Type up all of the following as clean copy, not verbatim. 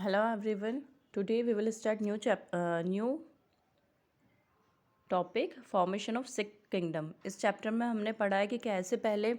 Hello everyone. Today we will start new topic formation of Sikh kingdom. इस chapter में हमने पढ़ा है कि कैसे पहले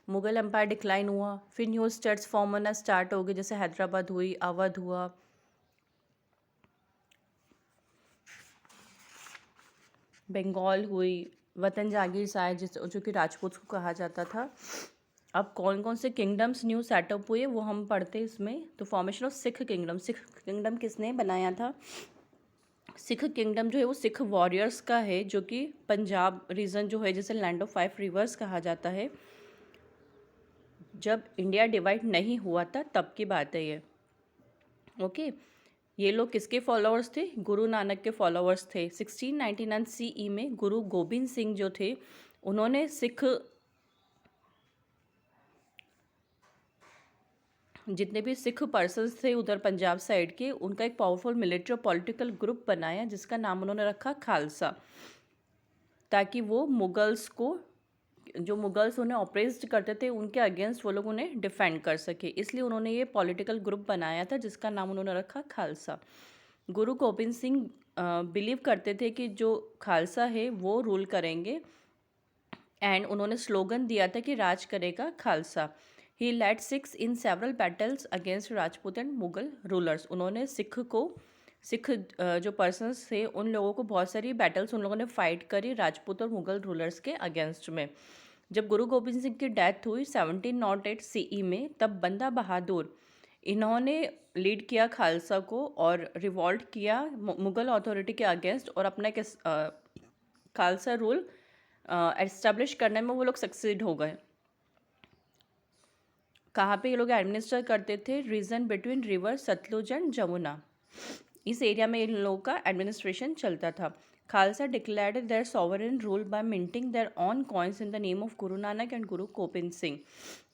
मुगल एम्पायर डिक्लाइन हुआ, फिर न्यू स्टेट्स फॉर्म होना स्टार्ट हो गए, जैसे हैदराबाद हुई, अवध हुआ, बंगाल हुई, वतन जागीर साय जो कि राजपूत को कहा जाता था। अब कौन कौन से किंगडम्स न्यू सेटअप हुए वो हम पढ़ते हैं इसमें। तो फॉर्मेशन ऑफ सिख किंगडम किसने बनाया था? सिख किंगडम जो है वो सिख वॉरियर्स का है, जो कि पंजाब रीजन जो है, जैसे लैंड ऑफ 5 रिवर्स कहा जाता है, जब इंडिया डिवाइड नहीं हुआ था तब की बात है ये। ओके, ये लोग किसके फॉलोअर्स थे? गुरु नानक के फॉलोअर्स थे। 1699 CE में गुरु गोबिंद सिंह जो थे, उन्होंने सिख जितने भी सिख पर्सन्स थे उधर पंजाब साइड के, उनका एक पावरफुल मिलिट्री और पॉलिटिकल ग्रुप बनाया जिसका नाम उन्होंने रखा खालसा, ताकि वो मुगल्स को, जो मुगल्स उन्हें ऑपरेस्ट करते थे, उनके अगेंस्ट वो लोग उन्हें डिफेंड कर सके। इसलिए उन्होंने ये पॉलिटिकल ग्रुप बनाया था जिसका नाम उन्होंने रखा खालसा। गुरु गोबिंद सिंह बिलीव करते थे कि जो खालसा है वो रूल करेंगे, एंड उन्होंने स्लोगन दिया था कि राज करेगा Khalsa. He led Sikhs in several battles against Rajput and Mughal rulers. उन्होंने सिख जो पर्सन्स थे उन लोगों को बहुत सारी बैटल्स उन लोगों ने फाइट करी राजपूत और मुगल रूलर्स के अगेंस्ट में। जब गुरु गोबिंद सिंह की डेथ हुई 1708 CE में, तब बंदा बहादुर इन्होंने लीड किया खालसा को और रिवॉल्ट किया मुगल अथॉरिटी के अगेंस्ट, और अपना खालसा रूल एस्टेब्लिश करने में वो लोग सक्सीड हो गए। कहाँ पे ये लोग एडमिनिस्टर करते थे? Region between river Sutlej and Jamuna, इस एरिया में इन लोगों का एडमिनिस्ट्रेशन चलता था। Khalsa declared their sovereign rule by minting their own coins in the name of Guru Nanak and Guru Gobind Singh.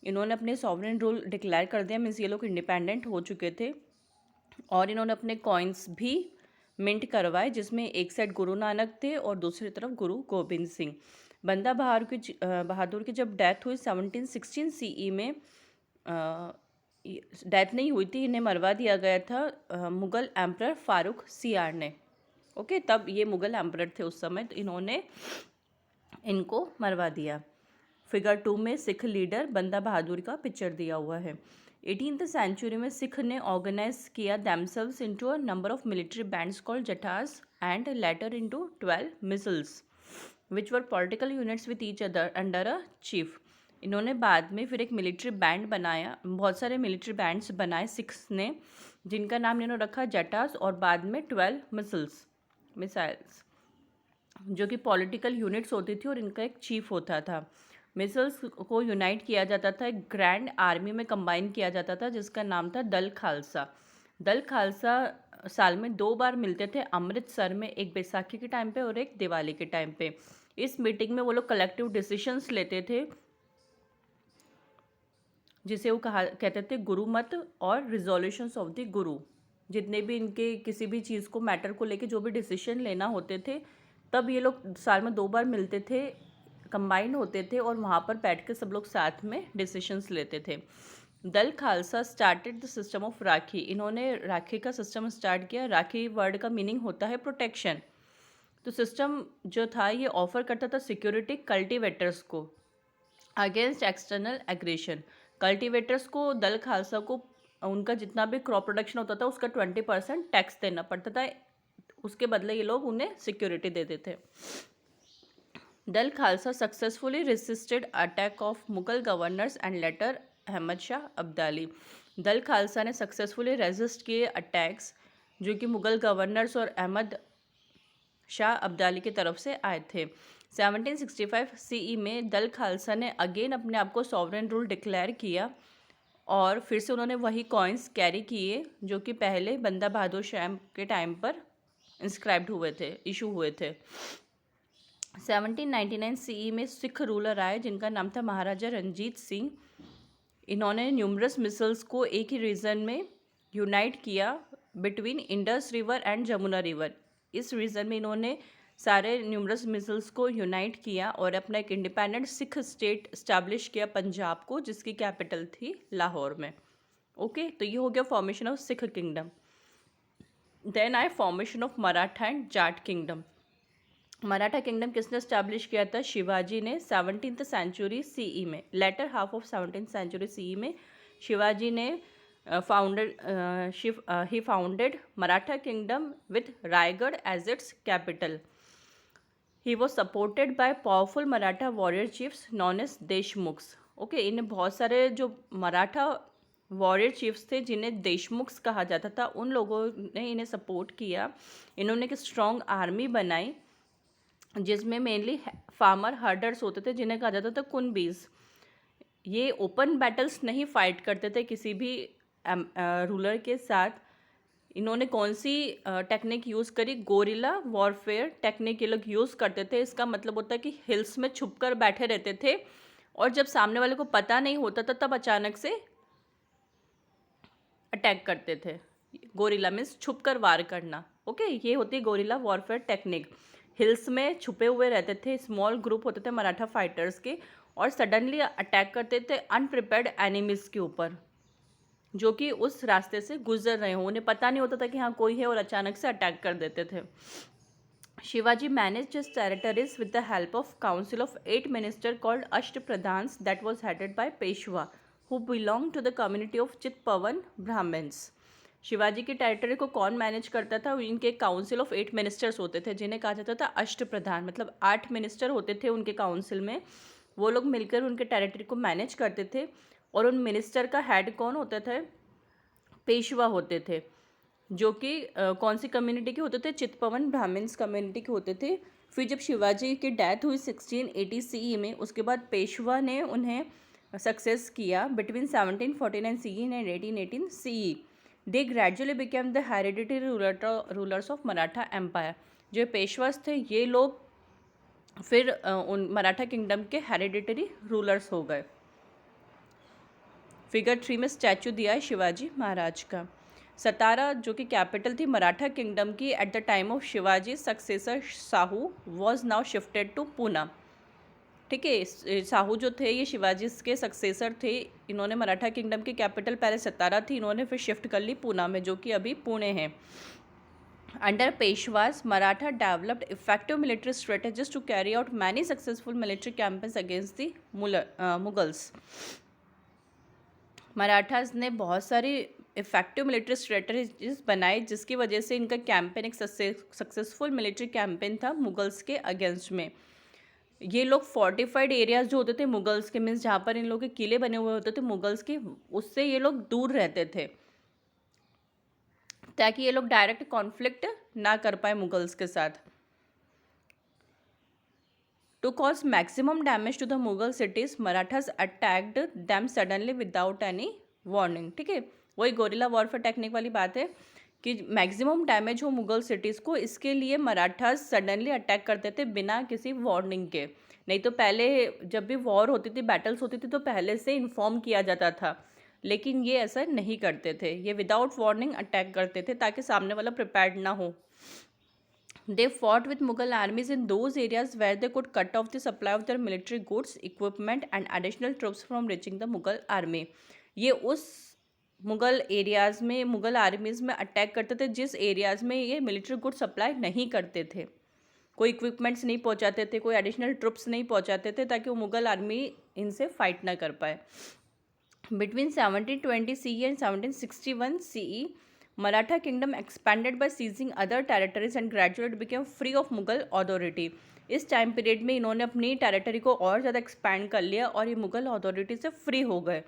इन्होंने अपने सॉवरेन रूल डिक्लेयर कर दिया, मीन्स ये लोग इंडिपेंडेंट हो चुके थे, और इन्होंने अपने कॉइन्स भी मिंट करवाए, जिसमें एक साइड गुरु नानक थे और दूसरी तरफ गुरु गोबिंद सिंह। बंदा बहादुर की जब डेथ हुई 1716 CE में, डेथ नहीं हुई थी, इन्हें मरवा दिया गया था मुगल एम्परर फारूक सियार ने। ओके, तब ये मुगल एम्परर थे उस समय, तो इन्होंने इनको मरवा दिया। फिगर 2 में सिख लीडर बंदा बहादुर का पिक्चर दिया हुआ है। 18th सेंचुरी में सिख ने ऑर्गेनाइज किया themselves into a number of military bands called jathas and later into 12 micelles which were political units with each other under a chief। इन्होंने बाद में फिर एक मिलिट्री बैंड बनाया, बहुत सारे मिलिट्री बैंड्स बनाए सिख्स ने, जिनका नाम इन्होंने रखा जटास, और बाद में 12 मिसाइल्स, जो कि पॉलिटिकल यूनिट्स होती थी और इनका एक चीफ होता था। मिसल्स को यूनाइट किया जाता था, एक ग्रैंड आर्मी में कंबाइन किया जाता था जिसका नाम था दल खालसा। दल खालसा साल में 2 बार मिलते थे अमृतसर में, एक बैसाखी के टाइम पे और एक दिवाली के टाइम पे। इस मीटिंग में वो लोग कलेक्टिव डिसीशंस लेते थे, जिसे वो कहते थे गुरु मत और रिजोल्यूशंस ऑफ द गुरु। जितने भी इनके किसी भी चीज़ को, मैटर को लेके जो भी डिसीजन लेना होते थे, तब ये लोग साल में 2 बार मिलते थे, कंबाइंड होते थे, और वहाँ पर बैठ के सब लोग साथ में डिसीशंस लेते थे। Dal Khalsa started the system of rakhi. इन्होंने राखी का सिस्टम स्टार्ट किया। राखी वर्ड का मीनिंग होता है प्रोटेक्शन। तो सिस्टम जो था ये ऑफर करता था सिक्योरिटी कल्टिवेटर्स को अगेंस्ट एक्सटर्नल एग्रेशन। कल्टिवेटर्स को, दल खालसा को, उनका जितना भी क्रॉप प्रोडक्शन होता था उसका 20% टैक्स देना पड़ता था, उसके बदले ये लोग उन्हें सिक्योरिटी देते थे। Dal Khalsa successfully resisted attack of Mughal governors and later Ahmad Shah Abdali. Dal Khalsa ने सक्सेसफुली रेजिस्ट किए अटैक्स जो कि मुगल गवर्नर्स और अहमद शाह अब्दाली की तरफ से आए थे। 1765 CE में दल खालसा ने अगेन अपने आप को सॉवरेन रूल डिक्लेयर किया, और फिर से उन्होंने वही कॉइन्स कैरी किए जो कि पहले बंदा बहादुर शाह के टाइम पर इंस्क्राइब्ड हुए थे, इशू हुए थे। 1799 CE में सिख रूलर आए जिनका नाम था महाराजा रंजीत सिंह। इन्होंने न्यूमरस मिसल्स को एक ही रीजन में यूनाइट किया between Indus river and Jamuna river. इस रीजन में इन्होंने सारे न्यूमरस मिसल्स को यूनाइट किया और अपना एक इंडिपेंडेंट सिख स्टेट इस्टेब्लिश किया पंजाब को, जिसकी कैपिटल थी लाहौर में। ओके, तो ये हो गया formation of Sikh kingdom. Then आए formation of Maratha and Jat kingdom. Maratha kingdom किसने स्टैब्लिश किया था? शिवाजी ने 17th सेंचुरी सीई में, later half of 17th century CE में शिवाजी ने ही founded Maratha kingdom with Raigad as its capital. He was supported by powerful Maratha warrior chiefs known as Deshmukhs. Okay, इन्हें बहुत सारे जो मराठा वॉरियर चीफ्स थे जिन्हें देशमुख्स कहा जाता था, उन लोगों ने इन्हें सपोर्ट किया। इन्होंने एक स्ट्रॉन्ग आर्मी बनाई जिसमें मेनली फार्मर हर्डर्स होते थे जिन्हें कहा जाता था कुनबीज। ये ओपन बैटल्स नहीं फाइट करते थे किसी भी रूलर के साथ। इन्होंने कौन सी टेक्निक यूज़ करी? गोरिल्ला वॉरफेयर टेक्निक ये लोग यूज़ करते थे। इसका मतलब होता है कि हिल्स में छुपकर बैठे रहते थे और जब सामने वाले को पता नहीं होता था तब अचानक से अटैक करते थे। गोरिल्ला मीन्स छुपकर वार करना। ओके, ये होती है गोरिल्ला वॉरफेयर टेक्निक। हिल्स में छुपे हुए रहते थे, स्मॉल ग्रुप होते थे मराठा फाइटर्स के, और सडनली अटैक करते थे अनप्रिपेयर्ड एनिमीज़ के ऊपर जो कि उस रास्ते से गुजर रहे हों। उन्हें पता नहीं होता था कि हाँ कोई है और अचानक से अटैक कर देते थे। Shivaji managed his territories with the help of council of 8 minister called Ashtapradhans that was headed by Peshwa who belong to the community of Chitpavan Brahmins. Shivaji की टेरिटरी को कौन मैनेज करता था? इनके काउंसिल ऑफ 8 मिनिस्टर्स होते थे जिन्हें कहा जाता था अष्टप्रधान, मतलब 8 मिनिस्टर होते थे उनके काउंसिल में। वो लोग मिलकर उनके टेरिटरी को मैनेज करते थे और उन मिनिस्टर का हेड कौन होता था? पेशवा होते थे, जो कि कौन सी कम्युनिटी के होते थे? चितपवन ब्राह्मण्स कम्युनिटी के होते थे। फिर जब शिवाजी की डेथ हुई 1680 सीई में, उसके बाद पेशवा ने उन्हें सक्सेस किया between 1749 CE and 1818 CE. They gradually became the hereditary rulers of Maratha empire. जो पेशवास थे ये लोग फिर उन मराठा किंगडम के हेरिडिटरी रूलर्स हो गए। फिगर 3 में स्टैचू दिया है शिवाजी महाराज का। सतारा जो कि कैपिटल थी मराठा किंगडम की at the time of Shivaji successor Sahu was now shifted to Poona. ठीक है, साहू जो थे ये शिवाजी के सक्सेसर थे। इन्होंने मराठा किंगडम की कैपिटल पहले सतारा थी, इन्होंने फिर शिफ्ट कर ली पूना में, जो कि अभी पुणे है। Under Peshwas Maratha developed effective military strategies to carry out many successful military campaigns against the Mughals. Marathas ने बहुत सारी इफेक्टिव मिलिट्री स्ट्रेटजीज बनाई जिसकी वजह से इनका कैंपेन एक सक्सेसफुल मिलिट्री कैंपेन था मुगल्स के अगेंस्ट में। ये लोग फोर्टिफाइड एरियाज जो होते थे मुगल्स के, मीन्स जहाँ पर इन लोगों के किले बने हुए होते थे मुगल्स के, उससे ये लोग दूर रहते थे ताकि ये लोग डायरेक्ट कॉन्फ्लिक्ट ना कर पाए मुगल्स के साथ। To cause maximum damage to the Mughal cities Marathas attacked them suddenly without any warning. ठीक है, वही गोरिल्ला वॉरफेयर टेक्निक वाली बात है कि मैक्सिमम डैमेज हो मुगल सिटीज़ को, इसके लिए मराठास सडनली अटैक करते थे बिना किसी वार्निंग के। नहीं तो पहले जब भी वॉर होती थी, बैटल्स होती थी, तो पहले से इन्फॉर्म किया जाता था, लेकिन ये ऐसा नहीं करते थे। ये विदाउट वार्निंग अटैक करते थे ताकि सामने वाला प्रिपेयर्ड ना हो। They fought with Mughal armies in those areas where they could cut off the supply of their military goods, equipment and additional troops from reaching the Mughal army. ये उस Mughal areas में मुग़ल आर्मीज़ में attack करते थे जिस areas में ये military good supply नहीं करते थे, कोई इक्विपमेंट्स नहीं पहुंचाते थे, कोई एडिशनल ट्रुप्स नहीं पहुंचाते थे ताकि वो मुग़ल आर्मी इनसे फाइट ना कर पाए। Between 1720 CE and 1761 CE Maratha kingdom expanded by seizing other territories and gradually became free of Mughal authority. इस टाइम पीरियड में इन्होंने अपनी टेरिटरी को और ज़्यादा एक्सपैंड कर लिया और ये मुग़ल अथॉरिटी से फ्री हो गए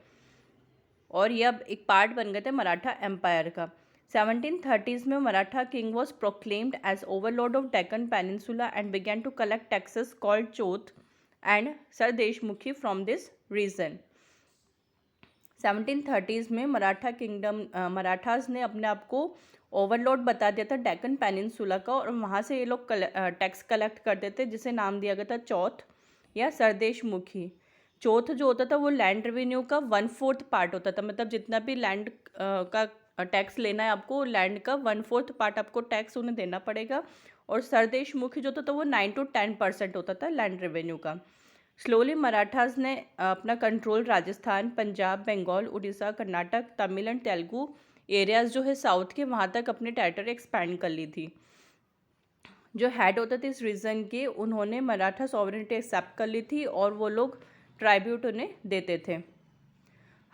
और ये अब एक पार्ट बन गए थे मराठा एम्पायर का। 1730s में Maratha king was proclaimed as overlord of Deccan peninsula and began to collect taxes called chauth and sardeshmukhi from this region. 1730s में मराठा किंगडम मराठास ने अपने आप को ओवरलॉर्ड बता दिया था डेक्कन पेनिनसुला का, और वहाँ से ये लोग टैक्स कलेक्ट करते थे जिसे नाम दिया गया था चौथ या सरदेशमुखी। चौथ जो होता था वो लैंड रेवेन्यू का 1/4 पार्ट होता था, मतलब जितना भी लैंड का टैक्स लेना है आपको, लैंड का 1/4 पार्ट आपको टैक्स उन्हें देना पड़ेगा। और सरदेशमुखी जो होता था वो 9 to 10% होता था लैंड रेवेन्यू का। स्लोली मराठास ने अपना control Rajasthan, Punjab, Bengal, Orissa, Karnataka, Tamil and Telugu areas जो है साउथ के वहाँ तक अपने टेरिटरी एक्सपैंड कर ली थी। जो हेड होते थे इस रीजन के, उन्होंने मराठा सॉवरेनिटी एक्सेप्ट कर ली थी और वो लोग ट्राइब्यूट उन्हें देते थे।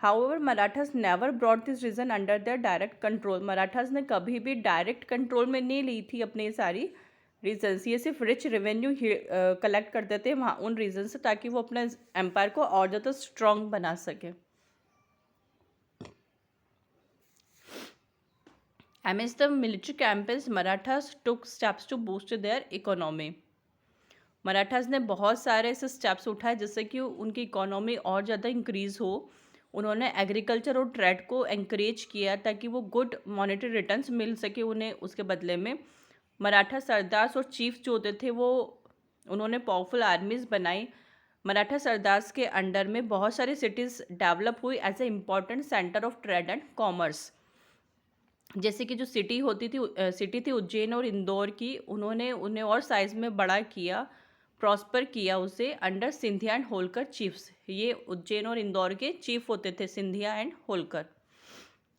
However Marathas never brought this region under their direct control. Marathas ने कभी भी डायरेक्ट कंट्रोल में नहीं ली थी अपनी सारी रीजन्स। ये सिर्फ रिच रेवेन्यू कलेक्ट करते थे वहाँ उन रीजन से, ताकि वो अपने एम्पायर को और ज़्यादा स्ट्रॉन्ग बना सके। Amidst the military campaigns, Marathas took steps to boost their economy. Marathas ने बहुत सारे ऐसे स्टेप्स उठाए जिससे कि उनकी इकोनॉमी और ज़्यादा इंक्रीज़ हो। उन्होंने एग्रीकल्चर और ट्रेड को एंकरेज किया ताकि वो गुड मॉनेटरी रिटर्न्स मिल सके उन्हें उसके बदले में। मराठा सरदार्स और चीफ्स जो होते थे वो उन्होंने पावरफुल आर्मीज़ बनाई। मराठा सरदार्स के अंडर में बहुत सारी सिटीज़ डेवलप हुई as a important centre of trade and commerce. जैसे कि जो सिटी थी उज्जैन और इंदौर की, उन्होंने उन्हें और साइज़ में बड़ा किया, प्रॉस्पर किया उसे under Scindia and Holkar chiefs. ये उज्जैन और इंदौर के चीफ होते थे, Scindia and Holkar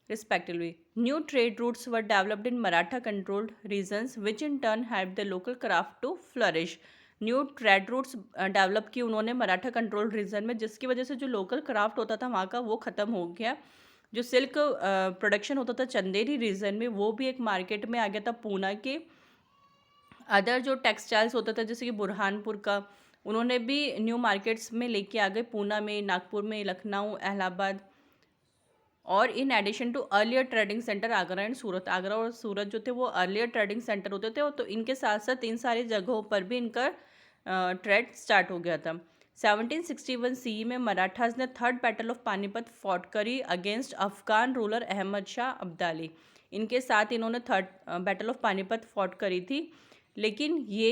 respectively. New trade routes were developed in Maratha controlled regions which in turn help the local craft to flourish. New trade routes develop किए उन्होंने मराठा कंट्रोल्ड रीजन में, जिसकी वजह से जो लोकल क्राफ्ट होता था वहाँ का वो ख़त्म हो गया। जो सिल्क प्रोडक्शन होता था चंदेरी रीजन में, वो भी एक मार्केट में आ गया था पूना के। अदर जो टेक्सटाइल्स होता था जैसे कि बुरहानपुर का, उन्होंने भी न्यू मार्केट्स में लेके आ गए, पूना में, नागपुर में, लखनऊ, इलाहाबाद। और in addition to earlier trading centre Agra and Surat, Agra और सूरत जो थे वो अर्लियर ट्रेडिंग सेंटर होते थे, तो इनके साथ साथ इन सारी जगहों पर भी इनका ट्रेड स्टार्ट हो गया था। 1761 CE में मराठास ने third battle of Panipat fought करी अगेंस्ट अफगान रूलर अहमद शाह अब्दाली। इनके साथ इन्होंने third battle of Panipat fought करी थी, लेकिन ये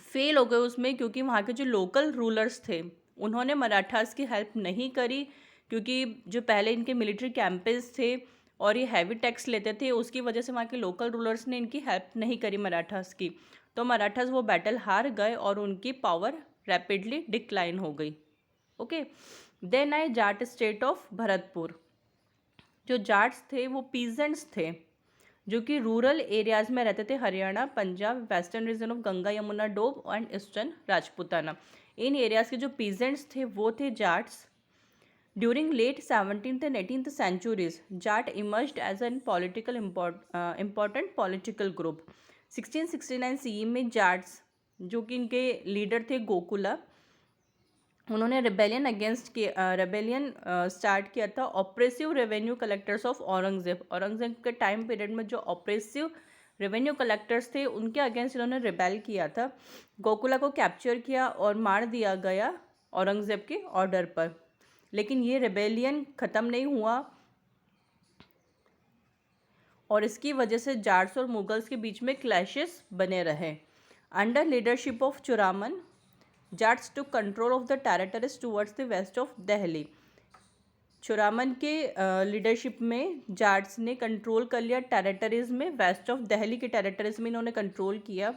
फेल हो गए उसमें क्योंकि वहाँ के जो लोकल रूलर्स थे उन्होंने मराठास की हेल्प नहीं करी, क्योंकि जो पहले इनके मिलिट्री कैंपेन्स थे और ये हैवी टैक्स लेते थे, उसकी वजह से वहाँ के लोकल रूलर्स ने इनकी हेल्प नहीं करी मराठास की। तो मराठास वो बैटल हार गए और उनकी पावर रैपिडली डिक्लाइन हो गई। ओके, देन आए जाट स्टेट ऑफ भरतपुर। जो जाट्स थे वो पीजेंट्स थे जो कि रूरल एरियाज़ में रहते थे, Haryana, Punjab, western region of Ganga Yamuna doab and eastern Rajputana. इन एरियाज़ के जो पीजेंट्स थे वो थे Jats. During late 17th and 18th centuries, Jat emerged as an political important political group. 1669 CE में जाट्स जो कि इनके लीडर थे गोकुला, उन्होंने रेबेलियन स्टार्ट किया था oppressive revenue collectors of Aurangzeb. Aurangzeb के टाइम पीरियड में जो ऑपरेसिव रेवेन्यू कलेक्टर्स थे उनके अगेंस्ट इन्होंने रिबेल किया था। गोकुला को कैप्चर किया और मार दिया गया औरंगजेब के ऑर्डर पर, लेकिन ये रेबेलियन ख़त्म नहीं हुआ और इसकी वजह से जाट्स और मुगल्स के बीच में क्लैशेस बने रहे। Under leadership of Churaman, Jats to control of the territories towards the west of Delhi. Churaman के लीडरशिप में जाट्स ने कंट्रोल कर लिया टेरिटरीज में, वेस्ट ऑफ दिल्ली के टेरिटरीज में इन्होंने कंट्रोल किया।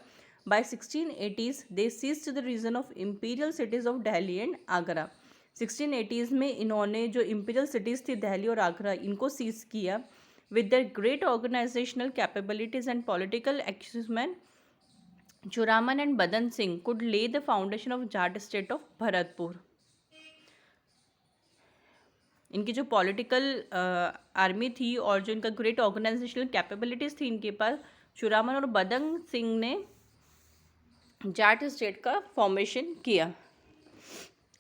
By 1680s they seized the region of imperial cities of Delhi and Agra. 1680s में इन्होंने जो इंपीरियल सिटीज़ थी दिल्ली और आगरा, इनको सीज किया। With their great organisational capabilities and political acumen, Churaman and Badan Singh could lay the foundation of Jat state of Bharatpur. इनकी जो political army थी और जो इनका ग्रेट ऑर्गेनाइजेशनल कैपेबिलिटीज़ थी इनके पास, चुरामन और बदन सिंह ने जाट स्टेट का फॉर्मेशन किया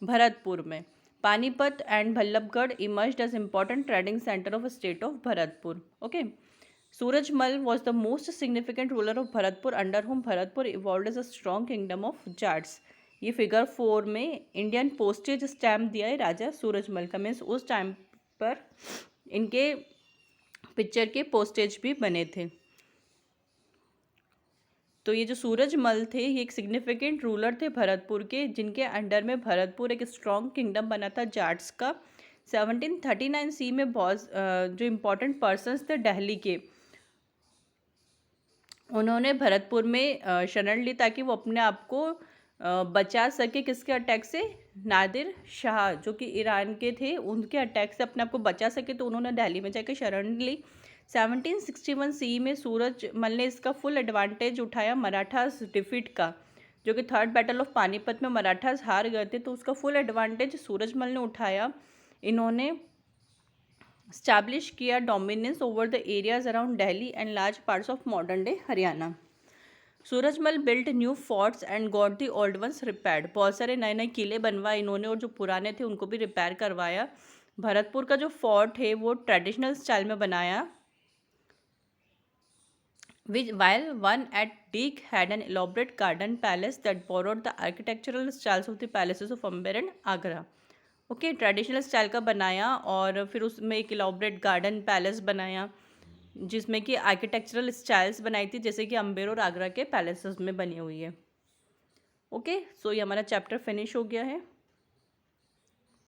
भरतपुर में। Panipat and Ballabhgarh emerged as important trading centre of state of Bharatpur. Okay, Surajmal was the most significant ruler of Bharatpur under whom Bharatpur evolve as a strong kingdom of Jats. ये फिगर 4 में इंडियन पोस्टेज स्टैम्प दिया है राजा सूरजमल का, मीन्स उस time पर इनके पिक्चर के postage भी बने थे। तो ये जो सूरजमल थे ये एक सिग्निफिकेंट रूलर थे भरतपुर के, जिनके अंडर में भरतपुर एक स्ट्रॉन्ग किंगडम बना था जाट्स का। 1739 CE में बहुत जो इम्पोर्टेंट पर्सन्स थे दिल्ली के, उन्होंने भरतपुर में शरण ली ताकि वो अपने आप को बचा सके किसके अटैक से, नादिर शाह जो कि ईरान के थे, उनके अटैक से अपने आप को बचा सके तो उन्होंने दिल्ली में जाकर शरण ली। 1761 सी में सूरजमल ने इसका फुल एडवांटेज उठाया मराठास डिफीट का, जो कि थर्ड बैटल ऑफ पानीपत में मराठास हार गए थे, तो उसका फुल एडवांटेज सूरजमल ने उठाया। इन्होंने स्टैब्लिश किया dominance over the areas around Delhi and large parts of modern day Haryana. Surajmal built new forts and got the old ones repaired, बहुत सारे नए नए किले बनवाए इन्होंने और जो पुराने थे उनको भी रिपेयर करवाया। भरतपुर का जो फोर्ट है वो ट्रेडिशनल स्टाइल में बनाया, while one at Deek had an elaborate garden palace that borrowed the architectural styles of the palaces of Amber and Agra। Okay, traditional style का बनाया और फिर उसमें एक इलाबरेट गार्डन पैलेस बनाया जिसमें कि आर्किटेक्चरल स्टाइल्स बनाई थी जैसे कि अम्बेर और आगरा के पैलेसेस में बनी हुई है। ओके, सो ये हमारा चैप्टर फिनिश हो गया है।